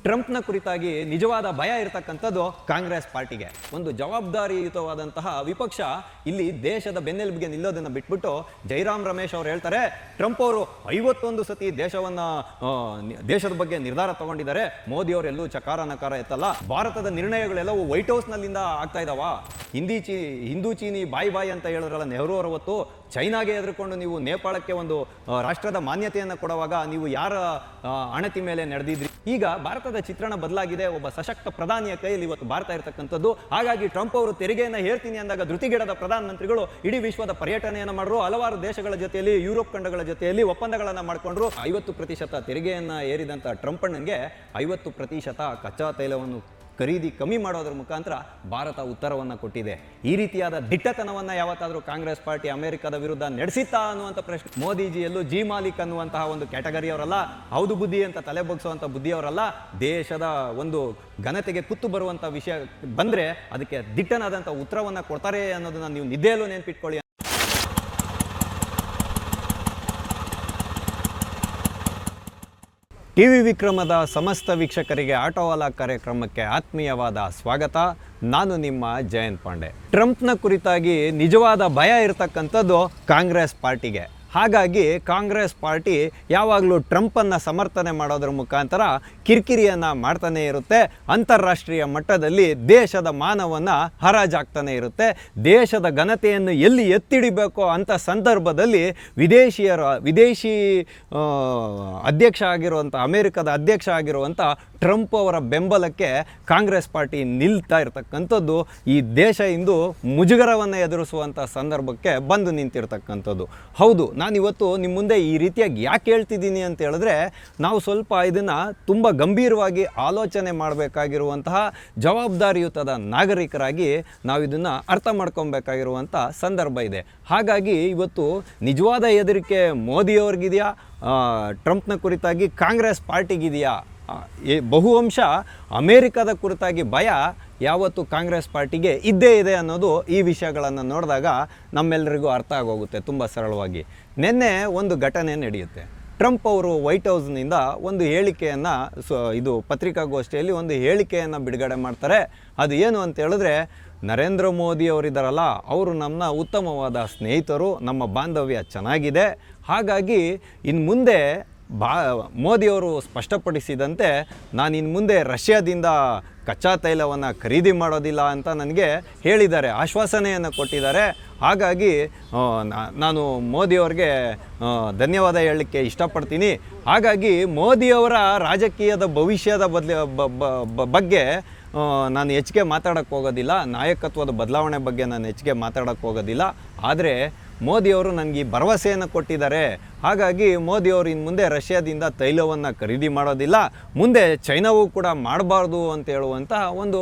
ಟ್ರಂಪ್ನ ಕುರಿತಾಗಿ ನಿಜವಾದ ಭಯ ಇರತಕ್ಕಂಥದ್ದು ಕಾಂಗ್ರೆಸ್ ಪಾರ್ಟಿಗೆ. ಒಂದು ಜವಾಬ್ದಾರಿಯುತವಾದಂತಹ ವಿಪಕ್ಷ ಇಲ್ಲಿ ದೇಶದ ಬೆನ್ನೆಲುಬಿಗೆ ನಿಲ್ಲೋದನ್ನ ಬಿಟ್ಬಿಟ್ಟು ಜೈರಾಮ್ ರಮೇಶ್ ಅವರು ಹೇಳ್ತಾರೆ, ಟ್ರಂಪ್ ಅವರು 51 ಸತಿ ದೇಶದ ಬಗ್ಗೆ ನಿರ್ಧಾರ ತಗೊಂಡಿದ್ದಾರೆ, ಮೋದಿ ಅವರೆಲ್ಲೂ ಚಕಾರ ನಕಾರ ಎತ್ತಲ್ಲ, ಭಾರತದ ನಿರ್ಣಯಗಳೆಲ್ಲವೂ ವೈಟ್ ಹೌಸ್ ನಲ್ಲಿಂದ ಆಗ್ತಾ ಇದಾವ, ಹಿಂದೂ ಚೀನಿ ಬಾಯ್ ಅಂತ ಹೇಳಿದ್ರಲ್ಲ ನೆಹರು ಅವರು, ಹೊತ್ತು ಚೈನಾಗೆ ಎದುರುಕೊಂಡು ನೀವು ನೇಪಾಳಕ್ಕೆ ಒಂದು ರಾಷ್ಟ್ರದ ಮಾನ್ಯತೆಯನ್ನು ಕೊಡುವಾಗ ನೀವು ಯಾರ ಅಣತಿ ಮೇಲೆ ನಡೆದಿದ್ರಿ? ಈಗ ಭಾರತದ ಚಿತ್ರಣ ಬದಲಾಗಿದೆ. ಒಬ್ಬ ಸಶಕ್ತ ಪ್ರಧಾನಿಯ ಕೈಯಲ್ಲಿ ಇವತ್ತು ಭಾರತ ಇರತಕ್ಕಂಥದ್ದು. ಹಾಗಾಗಿ ಟ್ರಂಪ್ ಅವರು ತೆರಿಗೆಯನ್ನು ಹೇಳ್ತೀನಿ ಅಂದಾಗ ಧೃತಿಗೆಡದ ಪ್ರಧಾನಮಂತ್ರಿಗಳು ಇಡೀ ವಿಶ್ವದ ಪರ್ಯಟನೆಯನ್ನು ಮಾಡಿದ್ರು, ಹಲವಾರು ದೇಶಗಳ ಜೊತೆಯಲ್ಲಿ, ಯುರೋಪ್ ಖಂಡಗಳ ಜೊತೆಯಲ್ಲಿ ಒಪ್ಪಂದಗಳನ್ನು ಮಾಡಿಕೊಂಡ್ರು. 50% ತೆರಿಗೆಯನ್ನು ಏರಿದಂಥ ಟ್ರಂಪ್ ಅಣ್ಣನಿಗೆ 50% ಕಚ್ಚಾ ತೈಲವನ್ನು ಖರೀದಿ ಕಮ್ಮಿ ಮಾಡೋದ್ರ ಮುಖಾಂತರ ಭಾರತ ಉತ್ತರವನ್ನು ಕೊಟ್ಟಿದೆ. ಈ ರೀತಿಯಾದ ದಿಟ್ಟತನವನ್ನು ಯಾವತ್ತಾದರೂ ಕಾಂಗ್ರೆಸ್ ಪಾರ್ಟಿ ಅಮೆರಿಕದ ವಿರುದ್ಧ ನಡೆಸಿತ್ತಾ ಅನ್ನುವಂಥ ಪ್ರಶ್ನೆ. ಮೋದಿಜಿಯಲ್ಲೂ ಜಿ ಮಾಲಿಕ್ ಅನ್ನುವಂತಹ ಒಂದು ಕ್ಯಾಟಗರಿಯವರಲ್ಲ, ಹೌದು ಬುದ್ಧಿ ಅಂತ ತಲೆ ಬಗ್ಸುವಂಥ ಬುದ್ಧಿಯವರಲ್ಲ. ದೇಶದ ಒಂದು ಘನತೆಗೆ ಕುತ್ತು ಬರುವಂಥ ವಿಷಯ ಬಂದರೆ ಅದಕ್ಕೆ ದಿಟ್ಟನಾದಂಥ ಉತ್ತರವನ್ನು ಕೊಡ್ತಾರೆ ಅನ್ನೋದನ್ನು ನೀವು ನಿದ್ದೆಯಲ್ಲೂ ನೆನಪಿಟ್ಕೊಳ್ಳಿ. ಟಿವಿ ವಿಕ್ರಮದ ಸಮಸ್ತ ವೀಕ್ಷಕರಿಗೆ ಆಟೋವಾಲಾ ಕಾರ್ಯಕ್ರಮಕ್ಕೆ ಆತ್ಮೀಯವಾದ ಸ್ವಾಗತ. ನಾನು ನಿಮ್ಮ ಜಯಂತ್ ಪಾಂಡೆ. ಟ್ರಂಪ್ನ ಕುರಿತಾಗಿ ನಿಜವಾದ ಭಯ ಇರತಕ್ಕಂಥದ್ದು ಕಾಂಗ್ರೆಸ್ ಪಾರ್ಟಿಗೆ. ಹಾಗಾಗಿ ಕಾಂಗ್ರೆಸ್ ಪಾರ್ಟಿ ಯಾವಾಗಲೂ ಟ್ರಂಪನ್ನು ಸಮರ್ಥನೆ ಮಾಡೋದ್ರ ಮುಖಾಂತರ ಕಿರಿಕಿರಿಯನ್ನು ಮಾಡ್ತಾನೆ ಇರುತ್ತೆ. ಅಂತಾರಾಷ್ಟ್ರೀಯ ಮಟ್ಟದಲ್ಲಿ ದೇಶದ ಮಾನವನ್ನು ಹರಾಜಾಗ್ತಾನೆ ಇರುತ್ತೆ. ದೇಶದ ಘನತೆಯನ್ನು ಎಲ್ಲಿ ಎತ್ತಿಡಿಬೇಕೋ ಅಂಥ ಸಂದರ್ಭದಲ್ಲಿ ವಿದೇಶಿ ಅಧ್ಯಕ್ಷ ಆಗಿರುವಂಥ, ಅಮೆರಿಕದ ಅಧ್ಯಕ್ಷ ಆಗಿರುವಂಥ ಟ್ರಂಪ್ ಅವರ ಬೆಂಬಲಕ್ಕೆ ಕಾಂಗ್ರೆಸ್ ಪಾರ್ಟಿ ನಿಲ್ತಾ ಇರತಕ್ಕಂಥದ್ದು ಈ ದೇಶ ಇಂದು ಮುಜುಗರವನ್ನು ಎದುರಿಸುವಂಥ ಸಂದರ್ಭಕ್ಕೆ ಬಂದು ನಿಂತಿರ್ತಕ್ಕಂಥದ್ದು. ಹೌದು, ನಾನಿವತ್ತು ನಿಮ್ಮ ಮುಂದೆ ಈ ರೀತಿಯಾಗಿ ಯಾಕೆ ಹೇಳ್ತಿದ್ದೀನಿ ಅಂತ ಹೇಳಿದ್ರೆ, ನಾವು ಸ್ವಲ್ಪ ಇದನ್ನು ತುಂಬ ಗಂಭೀರವಾಗಿ ಆಲೋಚನೆ ಮಾಡಬೇಕಾಗಿರುವಂತಹ ಜವಾಬ್ದಾರಿಯುತದ ನಾಗರಿಕರಾಗಿ ನಾವು ಇದನ್ನು ಅರ್ಥ ಮಾಡ್ಕೊಬೇಕಾಗಿರುವಂಥ ಸಂದರ್ಭ ಇದೆ. ಹಾಗಾಗಿ ಇವತ್ತು ನಿಜವಾದ ಹೆದರಿಕೆ ಮೋದಿಯವ್ರಿಗಿದೆಯಾ, ಟ್ರಂಪ್ನ ಕುರಿತಾಗಿ ಕಾಂಗ್ರೆಸ್ ಪಾರ್ಟಿಗಿದೆಯಾ? ಬಹುವಂಶ ಅಮೇರಿಕದ ಕುರಿತಾಗಿ ಭಯ ಯಾವತ್ತು ಕಾಂಗ್ರೆಸ್ ಪಾರ್ಟಿಗೆ ಇದ್ದೇ ಇದೆ ಅನ್ನೋದು ಈ ವಿಷಯಗಳನ್ನು ನೋಡಿದಾಗ ನಮ್ಮೆಲ್ಲರಿಗೂ ಅರ್ಥ ಆಗೋಗುತ್ತೆ ತುಂಬ ಸರಳವಾಗಿ. ನಿನ್ನೆ ಒಂದು ಘಟನೆ ನಡೆಯುತ್ತೆ. ಟ್ರಂಪ್ ಅವರು ವೈಟ್ ಹೌಸ್ನಿಂದ ಒಂದು ಹೇಳಿಕೆಯನ್ನು ಇದು ಪತ್ರಿಕಾಗೋಷ್ಠಿಯಲ್ಲಿ ಒಂದು ಹೇಳಿಕೆಯನ್ನು ಬಿಡುಗಡೆ ಮಾಡ್ತಾರೆ. ಅದು ಏನು ಅಂತ ಹೇಳಿದ್ರೆ, ನರೇಂದ್ರ ಮೋದಿ ಅವರಿದ್ದಾರಲ್ಲ, ಅವರು ನಮ್ಮ ಉತ್ತಮವಾದ ಸ್ನೇಹಿತರು, ನಮ್ಮ ಬಾಂಧವ್ಯ ಚೆನ್ನಾಗಿದೆ. ಹಾಗಾಗಿ ಇನ್ನು ಮುಂದೆ ಮೋದಿಯವರು ಸ್ಪಷ್ಟಪಡಿಸಿದಂತೆ ನಾನು ಇನ್ನು ಮುಂದೆ ರಷ್ಯಾದಿಂದ ಕಚ್ಚಾ ತೈಲವನ್ನು ಖರೀದಿ ಮಾಡೋದಿಲ್ಲ ಅಂತ ನನಗೆ ಹೇಳಿದ್ದಾರೆ, ಆಶ್ವಾಸನೆಯನ್ನು ಕೊಟ್ಟಿದ್ದಾರೆ. ಹಾಗಾಗಿ ನಾನು ಮೋದಿಯವ್ರಿಗೆ ಧನ್ಯವಾದ ಹೇಳಲಿಕ್ಕೆ ಇಷ್ಟಪಡ್ತೀನಿ. ಹಾಗಾಗಿ ಮೋದಿಯವರ ರಾಜಕೀಯದ ಭವಿಷ್ಯದ ಬಗ್ಗೆ ನಾನು ಹೆಚ್ಚಿಗೆ ಮಾತಾಡೋಕ್ಕೆ ಹೋಗೋದಿಲ್ಲ, ನಾಯಕತ್ವದ ಬದಲಾವಣೆ ಬಗ್ಗೆ ನಾನು ಹೆಚ್ಚಿಗೆ ಮಾತಾಡೋಕ್ಕೆ ಹೋಗೋದಿಲ್ಲ. ಆದರೆ ಮೋದಿಯವರು ನನಗೆ ಭರವಸೆಯನ್ನು ಕೊಟ್ಟಿದ್ದಾರೆ. ಹಾಗಾಗಿ ಮೋದಿಯವರು ಇನ್ನು ಮುಂದೆ ರಷ್ಯಾದಿಂದ ತೈಲವನ್ನು ಖರೀದಿ ಮಾಡೋದಿಲ್ಲ, ಮುಂದೆ ಚೈನಾವೂ ಕೂಡ ಮಾಡಬಾರ್ದು ಅಂತ ಹೇಳುವಂತಹ ಒಂದು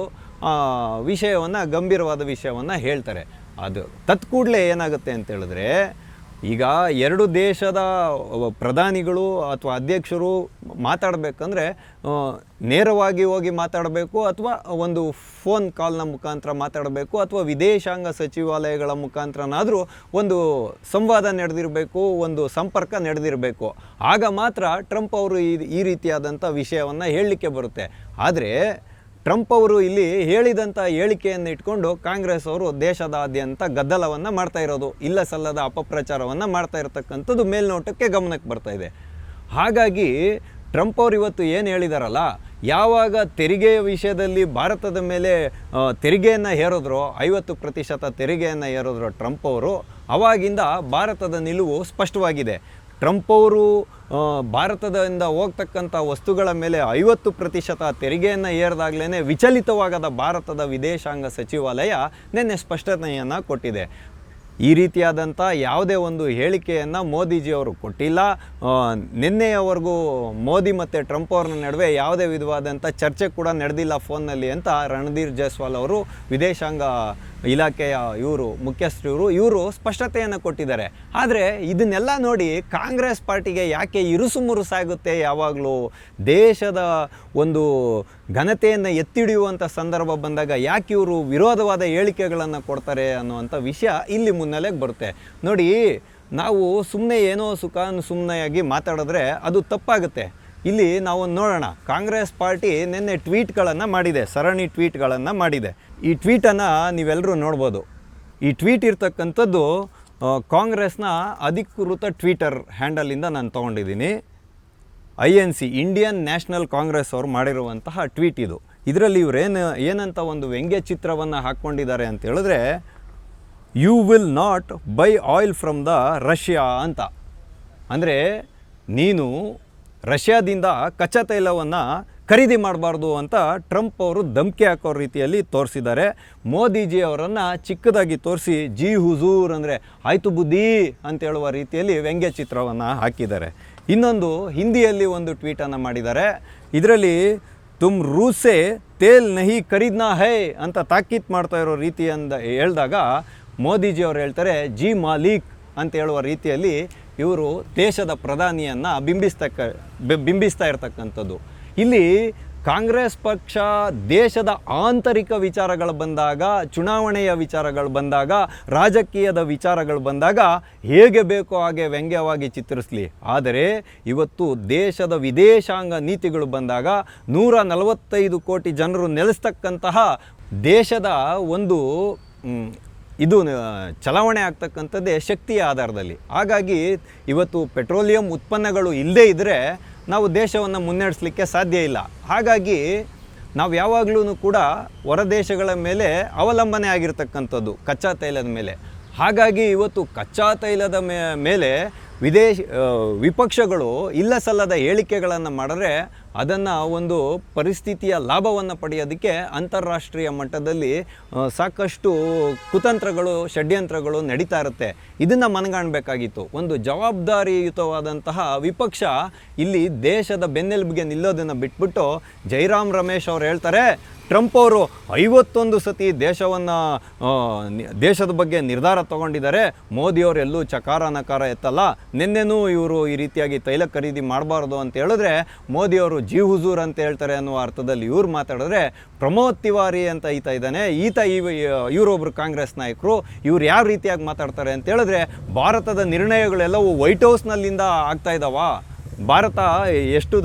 ವಿಷಯವನ್ನು, ಗಂಭೀರವಾದ ವಿಷಯವನ್ನು ಹೇಳ್ತಾರೆ. ಅದು ತತ್ಕೂಡಲೇ ಏನಾಗುತ್ತೆ ಅಂತ ಹೇಳಿದ್ರೆ, ಈಗ ಎರಡು ದೇಶದ ಪ್ರಧಾನಿಗಳು ಅಥವಾ ಅಧ್ಯಕ್ಷರು ಮಾತಾಡಬೇಕಂದ್ರೆ ನೇರವಾಗಿ ಹೋಗಿ ಮಾತಾಡಬೇಕು, ಅಥವಾ ಒಂದು ಫೋನ್ ಕಾಲ್ನ ಮುಖಾಂತರ ಮಾತಾಡಬೇಕು, ಅಥವಾ ವಿದೇಶಾಂಗ ಸಚಿವಾಲಯಗಳ ಮುಖಾಂತರನಾದರೂ ಒಂದು ಸಂವಾದ ನಡೆದಿರಬೇಕು, ಒಂದು ಸಂಪರ್ಕ ನಡೆದಿರಬೇಕು. ಆಗ ಮಾತ್ರ ಟ್ರಂಪ್ ಅವರು ಈ ರೀತಿಯಾದಂಥ ವಿಷಯವನ್ನು ಹೇಳಲಿಕ್ಕೆ ಬರುತ್ತೆ. ಆದರೆ ಟ್ರಂಪ್ ಅವರು ಇಲ್ಲಿ ಹೇಳಿದಂಥ ಹೇಳಿಕೆಯನ್ನು ಇಟ್ಕೊಂಡು ಕಾಂಗ್ರೆಸ್ ಅವರು ದೇಶದಾದ್ಯಂತ ಗದ್ದಲವನ್ನು ಮಾಡ್ತಾ ಇರೋದು, ಇಲ್ಲ ಸಲ್ಲದ ಅಪಪ್ರಚಾರವನ್ನು ಮಾಡ್ತಾ ಇರತಕ್ಕಂಥದ್ದು ಮೇಲ್ನೋಟಕ್ಕೆ ಗಮನಕ್ಕೆ ಬರ್ತಾ ಇದೆ. ಹಾಗಾಗಿ ಟ್ರಂಪ್ ಅವರು ಇವತ್ತು ಏನು ಹೇಳಿದಾರಲ್ಲ, ಯಾವಾಗ ತೆರಿಗೆಯ ವಿಷಯದಲ್ಲಿ ಭಾರತದ ಮೇಲೆ ತೆರಿಗೆಯನ್ನು ಹೇರಿದ್ರೋ, 50% ತೆರಿಗೆಯನ್ನು ಹೇರಿದ್ರೋ ಟ್ರಂಪ್ ಅವರು, ಅವಾಗಿಂದ ಭಾರತದ ನಿಲುವು ಸ್ಪಷ್ಟವಾಗಿದೆ. ಟ್ರಂಪ್ ಅವರು ಭಾರತದಿಂದ ಹೋಗ್ತಕ್ಕಂಥ ವಸ್ತುಗಳ ಮೇಲೆ 50% ತೆರಿಗೆಯನ್ನು ಏರಿದಾಗಲೇ ವಿಚಲಿತವಾಗದ ಭಾರತದ ವಿದೇಶಾಂಗ ಸಚಿವಾಲಯ ನಿನ್ನೆ ಸ್ಪಷ್ಟನೆಯನ್ನು ಕೊಟ್ಟಿದೆ. ಈ ರೀತಿಯಾದಂಥ ಯಾವುದೇ ಒಂದು ಹೇಳಿಕೆಯನ್ನು ಮೋದಿಜಿಯವರು ಕೊಟ್ಟಿಲ್ಲ. ನಿನ್ನೆಯವರೆಗೂ ಮೋದಿ ಮತ್ತು ಟ್ರಂಪ್ ಅವ್ರ ನಡುವೆ ಯಾವುದೇ ವಿಧವಾದಂಥ ಚರ್ಚೆ ಕೂಡ ನಡೆದಿಲ್ಲ ಫೋನ್ನಲ್ಲಿ ಅಂತ ರಣಧೀರ್ ಜೈಸ್ವಾಲ್ ಅವರು, ವಿದೇಶಾಂಗ ಇಲಾಖೆಯ ಮುಖ್ಯಸ್ಥರು ಸ್ಪಷ್ಟತೆಯನ್ನು ಕೊಟ್ಟಿದ್ದಾರೆ. ಆದರೆ ಇದನ್ನೆಲ್ಲ ನೋಡಿ ಕಾಂಗ್ರೆಸ್ ಪಾರ್ಟಿಗೆ ಯಾಕೆ ಇರುಸು ಮುರುಸಾಗುತ್ತೆ? ಯಾವಾಗಲೂ ದೇಶದ ಒಂದು ಘನತೆಯನ್ನು ಎತ್ತಿಡಿಯುವಂಥ ಸಂದರ್ಭ ಬಂದಾಗ ಯಾಕೆ ಇವರು ವಿರೋಧವಾದ ಹೇಳಿಕೆಗಳನ್ನು ಕೊಡ್ತಾರೆ ಅನ್ನುವಂಥ ವಿಷಯ ಇಲ್ಲಿ ಮುನ್ನೆಲೆಗೆ ಬರುತ್ತೆ. ನೋಡಿ, ನಾವು ಸುಮ್ಮನೆ ಏನೋ ಸುಮ್ಮನೆಯಾಗಿ ಮಾತಾಡಿದ್ರೆ ಅದು ತಪ್ಪಾಗುತ್ತೆ. ಇಲ್ಲಿ ನಾವು ನೋಡೋಣ. ಕಾಂಗ್ರೆಸ್ ಪಾರ್ಟಿ ನಿನ್ನೆ ಟ್ವೀಟ್ಗಳನ್ನು ಮಾಡಿದೆ, ಸರಣಿ ಟ್ವೀಟ್ಗಳನ್ನು ಮಾಡಿದೆ. ಈ ಟ್ವೀಟನ್ನು ನೀವೆಲ್ಲರೂ ನೋಡ್ಬೋದು. ಈ ಟ್ವೀಟ್ ಇರ್ತಕ್ಕಂಥದ್ದು ಕಾಂಗ್ರೆಸ್ನ ಅಧಿಕೃತ ಟ್ವಿಟರ್ ಹ್ಯಾಂಡಲಿಂದ ನಾನು ತೊಗೊಂಡಿದ್ದೀನಿ. INC ಇಂಡಿಯನ್ ನ್ಯಾಷನಲ್ ಕಾಂಗ್ರೆಸ್ ಅವರು ಮಾಡಿರುವಂತಹ ಟ್ವೀಟ್ ಇದು. ಇದರಲ್ಲಿ ಇವ್ರು ಏನಂತ ಒಂದು ವ್ಯಂಗ್ಯ ಚಿತ್ರವನ್ನು ಹಾಕ್ಕೊಂಡಿದ್ದಾರೆ ಅಂತ ಹೇಳಿದ್ರೆ, you will not buy oil from the Russia ಅಂತ. ಅಂದರೆ ನೀನು ರಷ್ಯಾದಿಂದ ಕಚ್ಚಾ ತೈಲವನ್ನು ಖರೀದಿ ಮಾಡಬಾರ್ದು ಅಂತ ಟ್ರಂಪ್ ಅವರು ಧಮಕಿ ಹಾಕೋ ರೀತಿಯಲ್ಲಿ ತೋರಿಸಿದ್ದಾರೆ. ಮೋದಿಜಿ ಅವರನ್ನು ಚಿಕ್ಕದಾಗಿ ತೋರಿಸಿ ಜಿ ಹುಜೂರ್ ಅಂದರೆ ಆಯಿತು ಬುದ್ಧಿ ಅಂತ ಹೇಳುವ ರೀತಿಯಲ್ಲಿ ವ್ಯಂಗ್ಯ ಚಿತ್ರವನ್ನು ಹಾಕಿದ್ದಾರೆ. ಇನ್ನೊಂದು ಹಿಂದಿಯಲ್ಲಿ ಒಂದು ಟ್ವೀಟನ್ನು ಮಾಡಿದ್ದಾರೆ. ಇದರಲ್ಲಿ ತುಮ್ ರೂಸೆ ತೇಲ್ ನಹಿ ಖರೀದ್ನಾ ಹೈ ಅಂತ ತಾಕೀತ್ ಮಾಡ್ತಾ ಇರೋ ರೀತಿಯಿಂದ ಹೇಳಿದಾಗ ಮೋದಿಜಿ ಅವರು ಹೇಳ್ತಾರೆ ಜಿ ಮಾಲೀಕ್ ಅಂತ ಹೇಳುವ ರೀತಿಯಲ್ಲಿ ಇವರು ದೇಶದ ಪ್ರಧಾನಿಯನ್ನು ಬಿಂಬಿಸ್ತಾ ಇರ್ತಕ್ಕಂಥದ್ದು. ಇಲ್ಲಿ ಕಾಂಗ್ರೆಸ್ ಪಕ್ಷ ದೇಶದ ಆಂತರಿಕ ವಿಚಾರಗಳು ಬಂದಾಗ, ಚುನಾವಣೆಯ ವಿಚಾರಗಳು ಬಂದಾಗ, ರಾಜಕೀಯದ ವಿಚಾರಗಳು ಬಂದಾಗ ಹೇಗೆ ಬೇಕೋ ಹಾಗೆ ವ್ಯಂಗ್ಯವಾಗಿ ಚಿತ್ರಿಸಲಿ. ಆದರೆ ಇವತ್ತು ದೇಶದ ವಿದೇಶಾಂಗ ನೀತಿಗಳು ಬಂದಾಗ 145 ಕೋಟಿ ಜನರು ನೆಲೆಸ್ತಕ್ಕಂತಹ ದೇಶದ ಒಂದು ಇದು ಚಲಾವಣೆ ಆಗ್ತಕ್ಕಂಥದ್ದೇ ಶಕ್ತಿಯ ಆಧಾರದಲ್ಲಿ. ಹಾಗಾಗಿ ಇವತ್ತು ಪೆಟ್ರೋಲಿಯಂ ಉತ್ಪನ್ನಗಳು ಇಲ್ಲದೇ ಇದ್ದರೆ ನಾವು ದೇಶವನ್ನು ಮುನ್ನಡೆಸಲಿಕ್ಕೆ ಸಾಧ್ಯ ಇಲ್ಲ. ಹಾಗಾಗಿ ನಾವು ಯಾವಾಗಲೂ ಕೂಡ ಹೊರ ದೇಶಗಳ ಮೇಲೆ ಅವಲಂಬನೆ ಆಗಿರ್ತಕ್ಕಂಥದ್ದು ಕಚ್ಚಾ ತೈಲದ ಮೇಲೆ. ಹಾಗಾಗಿ ಇವತ್ತು ಕಚ್ಚಾ ತೈಲದ ಮೇಲೆ ವಿಪಕ್ಷಗಳು ಇಲ್ಲ ಸಲ್ಲದ ಹೇಳಿಕೆಗಳನ್ನು ಮಾಡಿದ್ರೆ ಅದನ್ನು ಒಂದು ಪರಿಸ್ಥಿತಿಯ ಲಾಭವನ್ನು ಪಡೆಯೋದಕ್ಕೆ ಅಂತಾರಾಷ್ಟ್ರೀಯ ಮಟ್ಟದಲ್ಲಿ ಸಾಕಷ್ಟು ಕುತಂತ್ರಗಳು, ಷಡ್ಯಂತ್ರಗಳು ನಡೀತಾ ಇರುತ್ತೆ. ಇದನ್ನು ಮನಗಾಣಬೇಕಾಗಿತ್ತು. ಒಂದು ಜವಾಬ್ದಾರಿಯುತವಾದಂತಹ ವಿಪಕ್ಷ ಇಲ್ಲಿ ದೇಶದ ಬೆನ್ನೆಲುಬಿಗೆ ನಿಲ್ಲೋದನ್ನು ಬಿಟ್ಬಿಟ್ಟು ಜೈರಾಮ್ ರಮೇಶ್ ಅವರು ಹೇಳ್ತಾರೆ, ಟ್ರಂಪ್ ಅವರು 51 ಸತಿ ದೇಶದ ಬಗ್ಗೆ ನಿರ್ಧಾರ ತಗೊಂಡಿದ್ದಾರೆ, ಮೋದಿಯವರು ಎಲ್ಲೂ ಚಕಾರ ನಕಾರ ಎತ್ತಲ್ಲ, ನಿನ್ನೆನೂ ಇವರು ಈ ರೀತಿಯಾಗಿ ತೈಲ ಖರೀದಿ ಮಾಡಬಾರ್ದು ಅಂತ ಹೇಳಿದ್ರೆ ಮೋದಿಯವರು ಜಿ ಹುಜೂರ್ ಅಂತ ಹೇಳ್ತಾರೆ ಅನ್ನುವ ಅರ್ಥದಲ್ಲಿ ಇವ್ರು ಮಾತಾಡಿದ್ರೆ, ಪ್ರಮೋದ್ ತಿವಾರಿ ಅಂತ ಇದ್ದಾನೆ, ಇವರೊಬ್ಬರು ಕಾಂಗ್ರೆಸ್ ನಾಯಕರು, ಇವ್ರು ಯಾವ ರೀತಿಯಾಗಿ ಮಾತಾಡ್ತಾರೆ ಅಂತ ಹೇಳಿದ್ರೆ ಭಾರತದ ನಿರ್ಣಯಗಳೆಲ್ಲವೂ ವೈಟ್ ಹೌಸ್ನಲ್ಲಿಂದ ಆಗ್ತಾ ಇದ್ದಾವ, ಭಾರತ ಎಷ್ಟು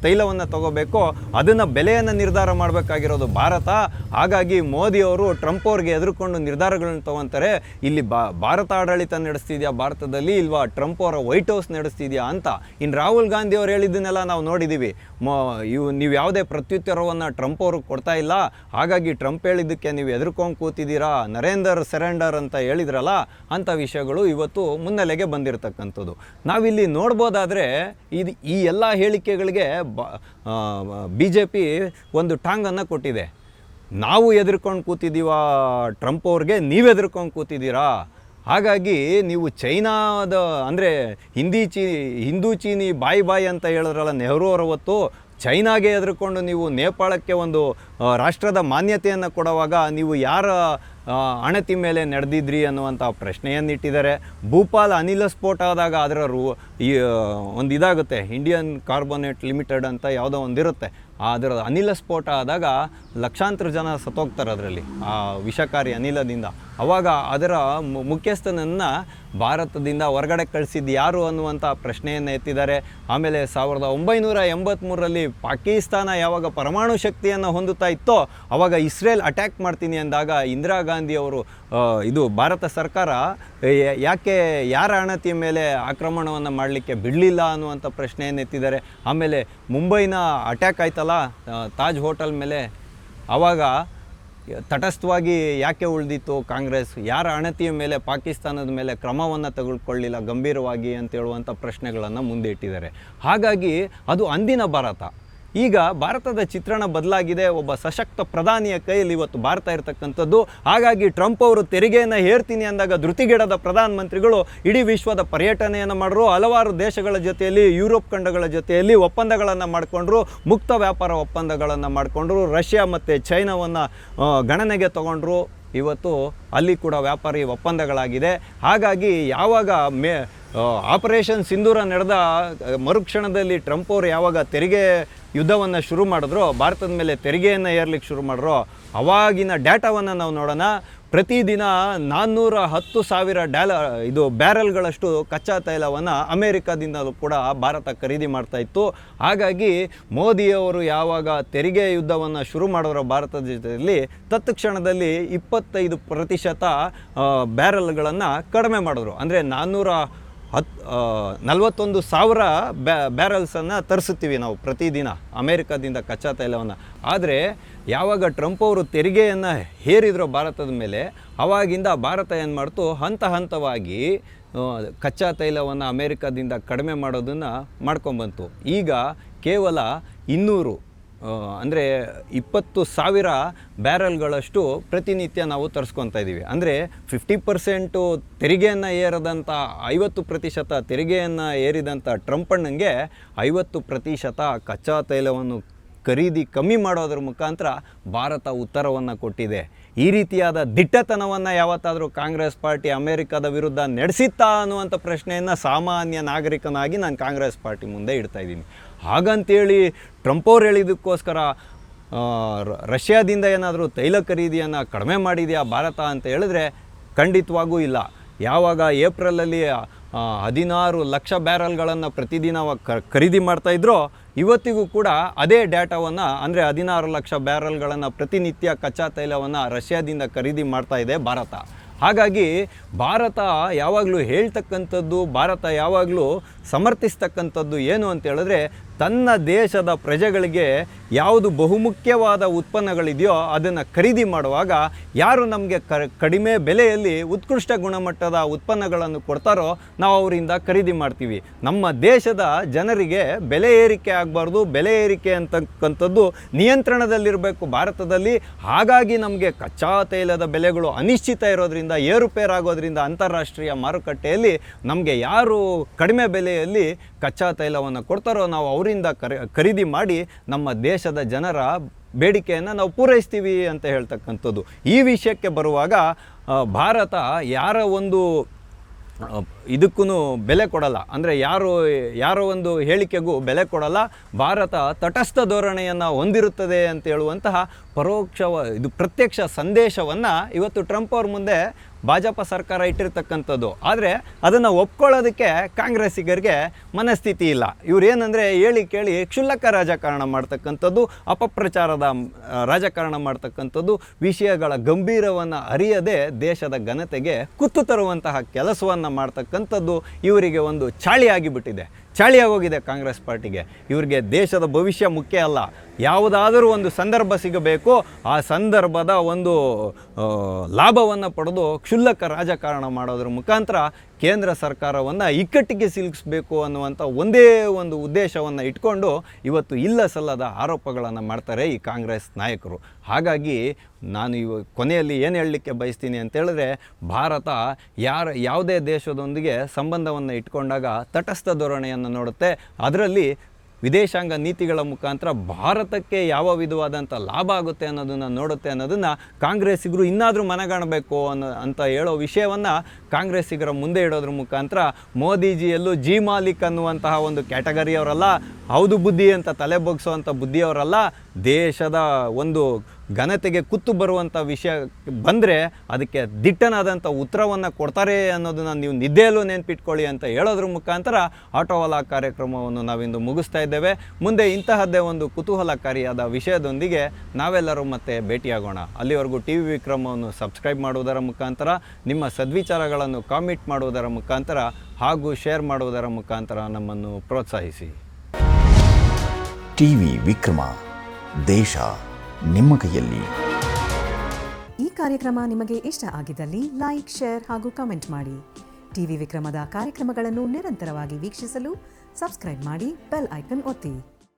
ತೈಲವನ್ನು ತಗೋಬೇಕೋ ಅದನ್ನು ಬೆಲೆಯನ್ನು ನಿರ್ಧಾರ ಮಾಡಬೇಕಾಗಿರೋದು ಭಾರತ. ಹಾಗಾಗಿ ಮೋದಿಯವರು ಟ್ರಂಪ್ ಅವ್ರಿಗೆ ಎದುರುಕೊಂಡು ನಿರ್ಧಾರಗಳನ್ನು ತೊಗೊತಾರೆ. ಇಲ್ಲಿ ಭಾರತ ಆಡಳಿತ ನಡೆಸ್ತಿದ್ಯಾ ಭಾರತದಲ್ಲಿ, ಇಲ್ವಾ ಟ್ರಂಪ್ ಅವರ ವೈಟ್ ಹೌಸ್ ನಡೆಸ್ತಿದ್ಯಾ ಅಂತ. ಇನ್ನು ರಾಹುಲ್ ಗಾಂಧಿ ಅವರು ಹೇಳಿದ್ದನ್ನೆಲ್ಲ ನಾವು ನೋಡಿದ್ದೀವಿ. ನೀವು ಯಾವುದೇ ಪ್ರತ್ಯುತ್ತರವನ್ನು ಟ್ರಂಪ್ ಅವ್ರಿಗೆ ಕೊಡ್ತಾ ಇಲ್ಲ, ಹಾಗಾಗಿ ಟ್ರಂಪ್ ಹೇಳಿದ್ದಕ್ಕೆ ನೀವು ಎದುರ್ಕೊಂಡು ಕೂತಿದ್ದೀರಾ, ನರೇಂದರ್ ಸರೆಂಡರ್ ಅಂತ ಹೇಳಿದ್ರಲ್ಲ, ಅಂಥ ವಿಷಯಗಳು ಇವತ್ತು ಮುನ್ನೆಲೆಗೆ ಬಂದಿರತಕ್ಕಂಥದ್ದು. ನಾವಿಲ್ಲಿ ನೋಡ್ಬೋದಾದರೆ ಈ ಎಲ್ಲ ಹೇಳಿಕೆಗಳಿಗೆ BJP ಒಂದು ಟಾಂಗನ್ನು ಕೊಟ್ಟಿದೆ. ನಾವು ಎದುರ್ಕೊಂಡು ಕೂತಿದ್ದೀವ ಟ್ರಂಪ್ ಅವ್ರಿಗೆ, ನೀವು ಎದುರ್ಕೊಂಡು ಕೂತಿದ್ದೀರಾ, ಹಾಗಾಗಿ ನೀವು ಚೈನಾದ ಅಂದರೆ ಹಿಂದೂ ಚೀನಿ ಬಾಯಿ ಅಂತ ಹೇಳಿದ್ರಲ್ಲ ನೆಹರು ಅವರ ಹೊತ್ತು, ಚೈನಾಗೆ ಎದುರ್ಕೊಂಡು ನೀವು ನೇಪಾಳಕ್ಕೆ ಒಂದು ರಾಷ್ಟ್ರದ ಮಾನ್ಯತೆಯನ್ನು ಕೊಡುವಾಗ ನೀವು ಯಾರ ಅಣತಿ ಮೇಲೆ ನಡೆದಿದ್ರಿ ಅನ್ನುವಂಥ ಪ್ರಶ್ನೆಯನ್ನಿಟ್ಟಿದ್ದಾರೆ. ಭೂಪಾಲ್ ಅನಿಲ ಸ್ಫೋಟ ಆದಾಗ ಅದರ ಒಂದು ಇದಾಗುತ್ತೆ, ಇಂಡಿಯನ್ ಕಾರ್ಬೋನೇಟ್ ಲಿಮಿಟೆಡ್ ಅಂತ ಯಾವುದೋ ಒಂದಿರುತ್ತೆ, ಅದರ ಅನಿಲ ಸ್ಫೋಟ ಆದಾಗ ಲಕ್ಷಾಂತರ ಜನ ಸತ್ತೋಗ್ತಾರೆ ಅದರಲ್ಲಿ, ಆ ವಿಷಕಾರಿ ಅನಿಲದಿಂದ. ಆವಾಗ ಅದರ ಮುಖ್ಯಸ್ಥನನ್ನು ಭಾರತದಿಂದ ಹೊರಗಡೆ ಕಳಿಸಿದ್ದು ಯಾರು ಅನ್ನುವಂಥ ಪ್ರಶ್ನೆಯನ್ನು ಎತ್ತಿದ್ದಾರೆ. ಆಮೇಲೆ 1983ರಲ್ಲಿ ಪಾಕಿಸ್ತಾನ ಯಾವಾಗ ಪರಮಾಣು ಶಕ್ತಿಯನ್ನು ಹೊಂದುತ್ತಾ ಇತ್ತೋ ಆವಾಗ ಇಸ್ರೇಲ್ ಅಟ್ಯಾಕ್ ಮಾಡ್ತೀನಿ ಅಂದಾಗ ಇಂದಿರಾ ಗಾಂಧಿ ಅವರು ಇದು ಭಾರತ ಸರ್ಕಾರ ಯಾಕೆ ಯಾರ ಅಣತಿಯ ಮೇಲೆ ಆಕ್ರಮಣವನ್ನು ಮಾಡಲಿಕ್ಕೆ ಬಿಡಲಿಲ್ಲ ಅನ್ನುವಂಥ ಪ್ರಶ್ನೆಯನ್ನು ಎತ್ತಿದ್ದಾರೆ. ಆಮೇಲೆ ಮುಂಬೈನ ಅಟ್ಯಾಕ್ ಆಯ್ತಲ್ಲ ತಾಜ್ ಹೋಟೆಲ್ ಮೇಲೆ, ಆವಾಗ ತಟಸ್ಥವಾಗಿ ಯಾಕೆ ಉಳಿದಿತ್ತು ಕಾಂಗ್ರೆಸ್, ಯಾರ ಅಣತಿಯ ಮೇಲೆ ಪಾಕಿಸ್ತಾನದ ಮೇಲೆ ಕ್ರಮವನ್ನು ತೆಗೆದುಕೊಳ್ಳಿಲ್ಲ ಗಂಭೀರವಾಗಿ ಅಂತ ಹೇಳುವಂಥ ಪ್ರಶ್ನೆಗಳನ್ನು ಮುಂದೆ ಇಟ್ಟಿದ್ದಾರೆ. ಹಾಗಾಗಿ ಅದು ಅಂದಿನ ಭಾರತ. ಈಗ ಭಾರತದ ಚಿತ್ರಣ ಬದಲಾಗಿದೆ. ಒಬ್ಬ ಸಶಕ್ತ ಪ್ರಧಾನಿಯ ಕೈಯಲ್ಲಿ ಇವತ್ತು ಭಾರತ ಇರತಕ್ಕಂಥದ್ದು. ಹಾಗಾಗಿ ಟ್ರಂಪ್ ಅವರು ತೆರಿಗೆಯನ್ನು ಹೇರ್ತೀನಿ ಅಂದಾಗ ಧೃತಿಗೆಡದ ಪ್ರಧಾನಮಂತ್ರಿಗಳು ಇಡೀ ವಿಶ್ವದ ಪರ್ಯಟನೆಯನ್ನು ಮಾಡಿದ್ರು, ಹಲವಾರು ದೇಶಗಳ ಜೊತೆಯಲ್ಲಿ, ಯುರೋಪ್ ಖಂಡಗಳ ಜೊತೆಯಲ್ಲಿ ಒಪ್ಪಂದಗಳನ್ನು ಮಾಡಿಕೊಂಡ್ರು, ಮುಕ್ತ ವ್ಯಾಪಾರ ಒಪ್ಪಂದಗಳನ್ನು ಮಾಡಿಕೊಂಡ್ರು, ರಷ್ಯಾ ಮತ್ತು ಚೈನಾವನ್ನು ಗಣನೆಗೆ ತಗೊಂಡ್ರು. ಇವತ್ತು ಅಲ್ಲಿ ಕೂಡ ವ್ಯಾಪಾರಿ ಒಪ್ಪಂದಗಳಾಗಿದೆ. ಹಾಗಾಗಿ ಯಾವಾಗ ಆಪರೇಷನ್ ಸಿಂಧೂರ ನಡೆದ ಮರುಕ್ಷಣದಲ್ಲಿ ಟ್ರಂಪ್ ಅವರು ಯಾವಾಗ ತೆರಿಗೆ ಯುದ್ಧವನ್ನು ಶುರು ಮಾಡಿದ್ರೋ, ಭಾರತದ ಮೇಲೆ ತೆರಿಗೆಯನ್ನು ಏರ್ಲಿಕ್ಕೆ ಶುರು ಮಾಡಿದ್ರೋ, ಅವಾಗಿನ ಡೇಟಾವನ್ನು ನಾವು ನೋಡೋಣ. ಪ್ರತಿದಿನ 410,000 ಬ್ಯಾರಲ್ಗಳಷ್ಟು ಕಚ್ಚಾ ತೈಲವನ್ನು ಅಮೇರಿಕಾದಿಂದಲೂ ಕೂಡ ಭಾರತ ಖರೀದಿ ಮಾಡ್ತಾ ಇತ್ತು. ಹಾಗಾಗಿ ಮೋದಿಯವರು ಯಾವಾಗ ತೆರಿಗೆ ಯುದ್ಧವನ್ನು ಶುರು ಮಾಡಿದ್ರು ಭಾರತದ ಜೊತೆಯಲ್ಲಿ, ತತ್ಕ್ಷಣದಲ್ಲಿ 25% ಬ್ಯಾರಲ್ಗಳನ್ನು ಕಡಿಮೆ ಮಾಡಿದ್ರು. ಅಂದರೆ 41,000 ಬ್ಯಾರಲ್ಸನ್ನು ತರಿಸುತ್ತೀವಿ ನಾವು ಪ್ರತಿದಿನ ಅಮೇರಿಕಾದಿಂದ ಕಚ್ಚಾ ತೈಲವನ್ನು. ಆದರೆ ಯಾವಾಗ ಟ್ರಂಪ್ ಅವರು ತೆರಿಗೆಯನ್ನು ಹೇರಿದ್ರು ಭಾರತದ ಮೇಲೆ, ಆವಾಗಿಂದ ಭಾರತ ಏನು ಮಾಡ್ತು, ಹಂತ ಹಂತವಾಗಿ ಕಚ್ಚಾ ತೈಲವನ್ನು ಅಮೇರಿಕಾದಿಂದ ಕಡಿಮೆ ಮಾಡೋದನ್ನು ಮಾಡ್ಕೊಂಬಂತು. ಈಗ ಕೇವಲ 200 ಅಂದರೆ 20,000 ಬ್ಯಾರಲ್ಗಳಷ್ಟು ಪ್ರತಿನಿತ್ಯ ನಾವು ತರಿಸ್ಕೊತಾ ಇದ್ದೀವಿ. ಅಂದರೆ 50% ತೆರಿಗೆಯನ್ನು ಏರದಂಥ 50% ತೆರಿಗೆಯನ್ನು ಏರಿದಂಥ ಟ್ರಂಪಣ್ಣಂಗೆ 50% ಕಚ್ಚಾ ತೈಲವನ್ನು ಖರೀದಿ ಕಮ್ಮಿ ಮಾಡೋದ್ರ ಮುಖಾಂತರ ಭಾರತ ಉತ್ತರವನ್ನು ಕೊಟ್ಟಿದೆ. ಈ ರೀತಿಯಾದ ದಿಟ್ಟತನವನ್ನು ಯಾವತ್ತಾದರೂ ಕಾಂಗ್ರೆಸ್ ಪಾರ್ಟಿ ಅಮೇರಿಕಾದ ವಿರುದ್ಧ ನಡೆಸಿತ್ತಾ ಅನ್ನುವಂಥ ಪ್ರಶ್ನೆಯನ್ನು ಸಾಮಾನ್ಯ ನಾಗರಿಕನಾಗಿ ನಾನು ಕಾಂಗ್ರೆಸ್ ಪಾರ್ಟಿ ಮುಂದೆ ಇಡ್ತಾ ಇದ್ದೀನಿ. ಹಾಗಂತೇಳಿ ಟ್ರಂಪ್ ಅವ್ರು ಹೇಳಿದ್ದಕ್ಕೋಸ್ಕರ ರಷ್ಯಾದಿಂದ ಏನಾದರೂ ತೈಲ ಖರೀದಿಯನ್ನು ಕಡಿಮೆ ಮಾಡಿದೆಯಾ ಭಾರತ ಅಂತ ಹೇಳಿದ್ರೆ ಖಂಡಿತವಾಗೂ ಇಲ್ಲ. ಯಾವಾಗ ಏಪ್ರಿಲಲ್ಲಿ 16 ಲಕ್ಷ ಬ್ಯಾರಲ್ಗಳನ್ನು ಪ್ರತಿದಿನ ಖರೀದಿ ಮಾಡ್ತಾಯಿದ್ರೋ, ಇವತ್ತಿಗೂ ಕೂಡ ಅದೇ ಡೇಟಾವನ್ನು, ಅಂದರೆ 16 ಲಕ್ಷ ಬ್ಯಾರಲ್ಗಳನ್ನು ಪ್ರತಿನಿತ್ಯ ಕಚ್ಚಾ ತೈಲವನ್ನು ರಷ್ಯಾದಿಂದ ಖರೀದಿ ಮಾಡ್ತಾ ಇದೆ ಭಾರತ. ಹಾಗಾಗಿ ಭಾರತ ಯಾವಾಗಲೂ ಹೇಳ್ತಕ್ಕಂಥದ್ದು, ಭಾರತ ಯಾವಾಗಲೂ ಸಮರ್ಥಿಸ್ತಕ್ಕಂಥದ್ದು ಏನು ಅಂತ ಹೇಳಿದ್ರೆ, ತನ್ನ ದೇಶದ ಪ್ರಜೆಗಳಿಗೆ ಯಾವುದು ಬಹುಮುಖ್ಯವಾದ ಉತ್ಪನ್ನಗಳಿದೆಯೋ ಅದನ್ನು ಖರೀದಿ ಮಾಡುವಾಗ ಯಾರು ನಮಗೆ ಕಡಿಮೆ ಬೆಲೆಯಲ್ಲಿ ಉತ್ಕೃಷ್ಟ ಗುಣಮಟ್ಟದ ಉತ್ಪನ್ನಗಳನ್ನು ಕೊಡ್ತಾರೋ ನಾವು ಅವರಿಂದ ಖರೀದಿ ಮಾಡ್ತೀವಿ. ನಮ್ಮ ದೇಶದ ಜನರಿಗೆ ಬೆಲೆ ಏರಿಕೆ ಆಗಬಾರ್ದು, ಬೆಲೆ ಏರಿಕೆ ಅಂತಕ್ಕಂಥದ್ದು ನಿಯಂತ್ರಣದಲ್ಲಿರಬೇಕು ಭಾರತದಲ್ಲಿ. ಹಾಗಾಗಿ ನಮಗೆ ಕಚ್ಚಾ ತೈಲದ ಬೆಲೆಗಳು ಅನಿಶ್ಚಿತ ಇರೋದ್ರಿಂದ, ಏರುಪೇರಾಗೋದ್ರಿಂದ ಅಂತಾರಾಷ್ಟ್ರೀಯ ಮಾರುಕಟ್ಟೆಯಲ್ಲಿ ನಮಗೆ ಯಾರು ಕಡಿಮೆ ಬೆಲೆಯಲ್ಲಿ ಕಚ್ಚಾ ತೈಲವನ್ನು ಕೊಡ್ತಾರೋ ನಾವು ಅವರಿಂದ ಖರೀದಿ ಮಾಡಿ ನಮ್ಮ ದೇಶದ ಜನರ ಬೇಡಿಕೆಯನ್ನು ನಾವು ಪೂರೈಸ್ತೀವಿ ಅಂತ ಹೇಳ್ತಕ್ಕಂಥದ್ದು. ಈ ವಿಷಯಕ್ಕೆ ಬರುವಾಗ ಭಾರತ ಯಾರ ಒಂದು ಇದಕ್ಕೂ ಬೆಲೆ ಕೊಡಲ್ಲ, ಅಂದರೆ ಯಾರೋ ಒಂದು ಹೇಳಿಕೆಗೂ ಬೆಲೆ ಕೊಡಲ್ಲ. ಭಾರತ ತಟಸ್ಥ ಧೋರಣೆಯನ್ನು ಹೊಂದಿರುತ್ತದೆ ಅಂತ ಹೇಳುವಂತಹ ಪ್ರತ್ಯಕ್ಷ ಸಂದೇಶವನ್ನು ಇವತ್ತು ಟ್ರಂಪ್ ಅವ್ರ ಮುಂದೆ ಭಾಜಪ ಸರ್ಕಾರ ಇಟ್ಟಿರ್ತಕ್ಕಂಥದ್ದು. ಆದರೆ ಅದನ್ನು ಒಪ್ಕೊಳ್ಳೋದಕ್ಕೆ ಕಾಂಗ್ರೆಸ್ಸಿಗರಿಗೆ ಮನಸ್ಥಿತಿ ಇಲ್ಲ. ಇವರೇನೆಂದರೆ ಹೇಳಿ ಕೇಳಿ ಕ್ಷುಲ್ಲಕ ರಾಜಕಾರಣ ಮಾಡ್ತಕ್ಕಂಥದ್ದು, ಅಪಪ್ರಚಾರದ ರಾಜಕಾರಣ ಮಾಡ್ತಕ್ಕಂಥದ್ದು, ವಿಷಯಗಳ ಗಂಭೀರವನ್ನು ಅರಿಯದೆ ದೇಶದ ಘನತೆಗೆ ಕುತ್ತು ತರುವಂತಹ ಕೆಲಸವನ್ನು ಮಾಡ್ತಕ್ಕಂಥದ್ದು ಇವರಿಗೆ ಒಂದು ಚಾಳಿಯಾಗಿಬಿಟ್ಟಿದೆ. ಚಾಳಿಯಾಗೋಗಿದೆ ಕಾಂಗ್ರೆಸ್ ಪಾರ್ಟಿಗೆ. ಇವರಿಗೆ ದೇಶದ ಭವಿಷ್ಯ ಮುಖ್ಯ ಅಲ್ಲ, ಯಾವುದಾದರೂ ಒಂದು ಸಂದರ್ಭ ಸಿಗಬೇಕು, ಆ ಸಂದರ್ಭದ ಒಂದು ಲಾಭವನ್ನು ಪಡೆದು ಕ್ಷುಲ್ಲಕ ರಾಜಕಾರಣ ಮಾಡೋದ್ರ ಮುಖಾಂತರ ಕೇಂದ್ರ ಸರ್ಕಾರವನ್ನು ಇಕ್ಕಟ್ಟಿಗೆ ಸಿಲುಕಿಸಬೇಕು ಅನ್ನುವಂಥ ಒಂದೇ ಒಂದು ಉದ್ದೇಶವನ್ನು ಇಟ್ಕೊಂಡು ಇವತ್ತು ಇಲ್ಲ ಸಲ್ಲದ ಆರೋಪಗಳನ್ನು ಮಾಡ್ತಾರೆ ಈ ಕಾಂಗ್ರೆಸ್ ನಾಯಕರು. ಹಾಗಾಗಿ ನಾನು ಕೊನೆಯಲ್ಲಿ ಏನು ಹೇಳಲಿಕ್ಕೆ ಬಯಸ್ತೀನಿ ಅಂತೇಳಿದ್ರೆ, ಭಾರತ ಯಾವುದೇ ದೇಶದೊಂದಿಗೆ ಸಂಬಂಧವನ್ನು ಇಟ್ಕೊಂಡಾಗ ತಟಸ್ಥ ಧೋರಣೆಯನ್ನು ನೋಡುತ್ತೆ. ಅದರಲ್ಲಿ ವಿದೇಶಾಂಗ ನೀತಿಗಳ ಮುಖಾಂತರ ಭಾರತಕ್ಕೆ ಯಾವ ವಿಧವಾದಂಥ ಲಾಭ ಆಗುತ್ತೆ ಅನ್ನೋದನ್ನು ನೋಡುತ್ತೆ ಅನ್ನೋದನ್ನು ಕಾಂಗ್ರೆಸ್ಸಿಗರು ಇನ್ನಾದರೂ ಮನಗಾಣಬೇಕು ಅಂತ ಹೇಳೋ ವಿಷಯವನ್ನು ಕಾಂಗ್ರೆಸ್ಸಿಗರ ಮುಂದೆ ಇಡೋದ್ರ ಮುಖಾಂತರ ಮೋದಿಜಿಯಲ್ಲೂ ಜಿ ಮಾಲಿಕ್ ಅನ್ನುವಂತಹ ಒಂದು ಕ್ಯಾಟಗರಿಯವರಲ್ಲ, ಹೌದು ಬುದ್ಧಿ ಅಂತ ತಲೆ ಬಗ್ಸೋವಂಥ ಬುದ್ಧಿಯವರಲ್ಲ. ದೇಶದ ಒಂದು ಘನತೆಗೆ ಕುತ್ತು ಬರುವಂಥ ವಿಷಯ ಬಂದರೆ ಅದಕ್ಕೆ ದಿಟ್ಟನಾದಂಥ ಉತ್ತರವನ್ನು ಕೊಡ್ತಾರೆ ಅನ್ನೋದನ್ನು ನೀವು ನಿದ್ದೆಯಲ್ಲೂ ನೆನಪಿಟ್ಕೊಳ್ಳಿ ಅಂತ ಹೇಳೋದ್ರ ಮುಖಾಂತರ ಆಟೋವಾಲಾ ಕಾರ್ಯಕ್ರಮವನ್ನು ನಾವಿಂದು ಮುಗಿಸ್ತಾ ಇದ್ದೇವೆ. ಮುಂದೆ ಇಂತಹದ್ದೇ ಒಂದು ಕುತೂಹಲಕಾರಿಯಾದ ವಿಷಯದೊಂದಿಗೆ ನಾವೆಲ್ಲರೂ ಮತ್ತೆ ಭೇಟಿಯಾಗೋಣ. ಅಲ್ಲಿವರೆಗೂ ಟಿ ವಿ ವಿಕ್ರಮವನ್ನು ಸಬ್ಸ್ಕ್ರೈಬ್ ಮಾಡುವುದರ ಮುಖಾಂತರ, ನಿಮ್ಮ ಸದ್ವಿಚಾರಗಳನ್ನು ಕಾಮೆಂಟ್ ಮಾಡುವುದರ ಮುಖಾಂತರ ಹಾಗೂ ಶೇರ್ ಮಾಡುವುದರ ಮುಖಾಂತರ ನಮ್ಮನ್ನು ಪ್ರೋತ್ಸಾಹಿಸಿ. ಟಿವಿ ವಿಕ್ರಮ, ದೇಶ ನಿಮ್ಮ ಕೈಯಲ್ಲಿ. ಈ ಕಾರ್ಯಕ್ರಮ ನಿಮಗೆ ಇಷ್ಟ ಆಗಿದ್ದಲ್ಲಿ ಲೈಕ್, ಶೇರ್ ಹಾಗೂ ಕಮೆಂಟ್ ಮಾಡಿ. ಟಿವಿ ವಿಕ್ರಮದ ಕಾರ್ಯಕ್ರಮಗಳನ್ನು ನಿರಂತರವಾಗಿ ವೀಕ್ಷಿಸಲು ಸಬ್ಸ್ಕ್ರೈಬ್ ಮಾಡಿ, ಬೆಲ್ ಐಕನ್ ಒತ್ತಿ.